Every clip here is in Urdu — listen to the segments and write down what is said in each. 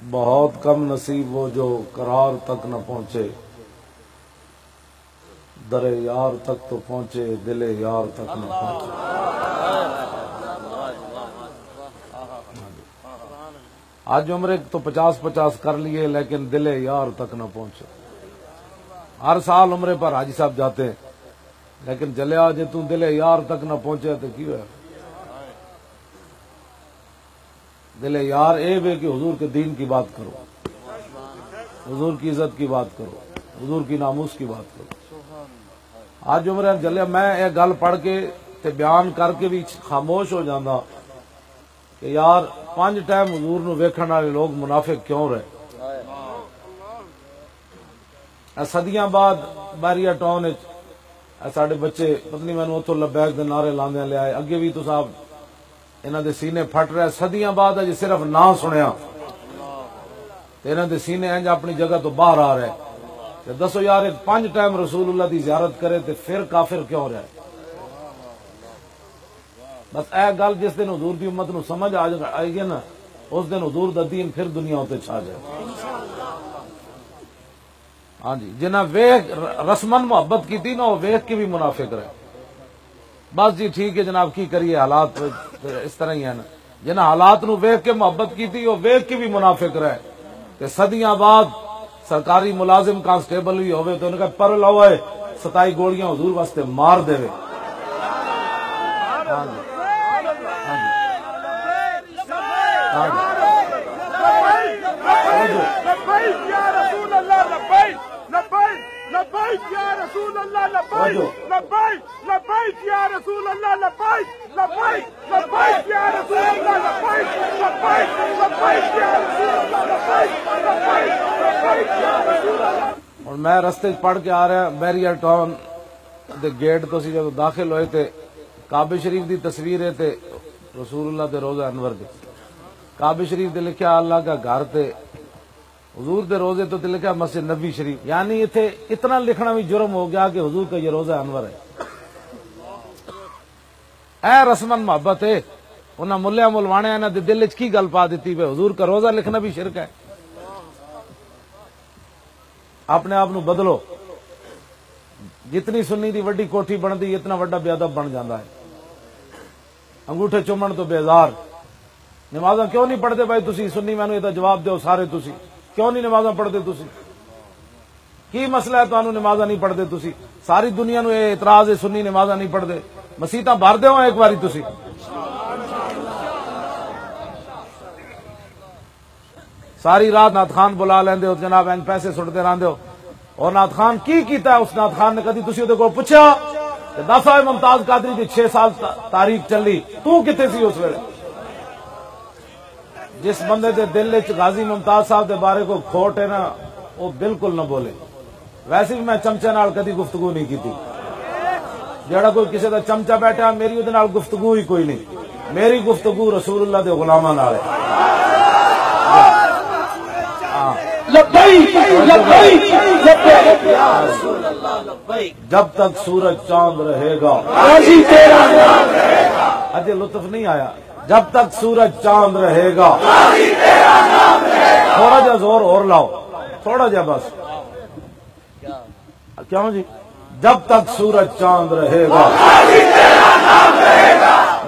بہت کم نصیب وہ جو قرار تک نہ پہنچے، در یار تک تو پہنچے دل یار تک نہ پہنچے۔ آج عمرے تو 50 کر لیے لیکن دل یار تک نہ پہنچے۔ ہر سال عمرے پر حاجی صاحب جاتے ہیں لیکن جلیا جے تو دل یار تک نہ پہنچے تو کیوں ہے؟ دل یار اے بے کہ حضور کے دین کی بات کرو، حضور کی عزت کی بات کرو، حضور کی ناموس کی بات کرو۔ آج عمرے جلیا میں یہ گل پڑھ کے تے بیان کر کے بھی خاموش ہو جانا کہ یار 5 ٹائم حضور نو ویکھن والے لوگ منافق کیوں رہے؟ صدیاں بعد بیریا ٹاؤن ساڈے بچے پتہ نہیں مینوں اتوں لبیک دے نعرے لاندے لے آئے، اگے بھی تو صاحب انہاں دے سینے پھٹ رہے، صدیاں بعد اج صرف نام سنیا تے انہاں دے سینے انج اپنی جگہ تو باہر آ رہے تے دسو یار ایک 5 ٹائم رسول اللہ دی زیارت کرے تے پھر کافر کیوں رہے؟ بس اے گل جس دن حضور دی امت نو سمجھ آئے گی نا اس دن حضور دا دین پھر دنیا تے چھا جائے۔ ہاں جی، جنہاں ویکھ رسمن محبت کی تھی نا وہ ویکھ کے بھی منافق رہے۔ بس جی ٹھیک ہے جناب کی کریے، حالات اس طرح ہی ہیں نا۔ جنہاں حالات نو ویکھ کے محبت کی تھی وہ ویکھ کے بھی منافق رہے کہ صدیاں بعد سرکاری ملازم کانسٹیبل بھی ہوئے تو انہوں نے کہا پر لاؤ 27 گولیاں حضور واسطے مار دے۔ ہاں جی اور میں رستے پڑھ کے آ رہا بیریا ٹاؤن دے گیٹ تو سی جب داخل ہوئے تھے کعبہ شریف دی تصویر ہے تے رسول اللہ دے روزہ انور دے کعبہ شریف دے لکھیا اللہ کا گھر تے حضور دے روزے تو لکھا مسجد نبی شریف، یعنی اتنے اتنا لکھنا بھی جرم ہو گیا کہ حضور کا یہ روزہ انور ہے۔ اے رسمن محبت ہے، انہاں ملیاں ملوانے انہاں دے دل وچ کی گل پا دیتی ہے حضور کا روزہ لکھنا بھی شرک ہے۔ اپنے آپ نو بدلو، جتنی سنی دی وڈی کوٹھی بندی اتنا وڈا بے ادب بن جاتا ہے۔ انگوٹھے چومن تو بیزار، نمازاں کیوں نہیں پڑھتے بھائی تسی؟ سنی مینوں یہ جواب دیو سارے تسی کیوں نہیں نمازاں پڑھتے تسی؟ کی مسئلہ ہے تانوں نمازاں نہیں پڑھتے تسی؟ ساری دنیا نو یہ اعتراض ہے سنی نمازاں نہیں پڑھتے، مسیتاں بھر دیو ایک باری تسی۔ ساری رات نعت خان بلا لیندے ہو جناب، این پیسے سٹتے رہندے ہو، اور نعت خان کی کیتا ہے؟ اس نعت خان نے کدی تسی اودے کول پوچھیا کہ 10 ممتاز قادری دی 6 سال تاریخ چلی تو کتے سی اس ویلے؟ جس بندے دے دل وچ غازی ممتاز صاحب دے بارے کو کھوٹ ہے نا وہ بالکل نہ بولے۔ ویسے بھی میں چمچے نال کدی گفتگو نہیں کیتی، جیڑا کوئی کسی دا چمچا بیٹھا میری اودے نال گفتگو ہی کوئی نہیں، میری گفتگو رسول اللہ دے غلاماں نال ہے۔ جب تک سورج چاند رہے گا اجے لطف نہیں آیا، جب تک سورج چاند رہے گا تھوڑا جا زور اور لاؤ، تھوڑا جا بس، کیوں جی؟ جب تک سورج چاند رہے گا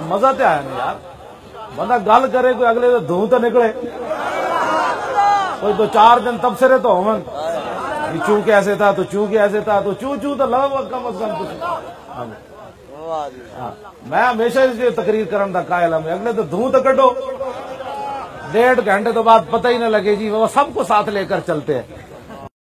مزہ تو آیا نہیں یار، بندہ گل کرے کوئی اگلے تو دھوں تو نکلے، کوئی 2-4 دن تبصرے تو ہوں چونکہ ایسے تھا تو چونکہ ایسے تھا تو چوں تو لو کم از کم۔ میں ہمیشہ اس لیے تقریر کرن دا قائل ہوں، اگلے تو دھوں تو کڈو، 1.5 گھنٹے تو بعد پتہ ہی نہ لگے جی وہ سب کو ساتھ لے کر چلتے ہیں۔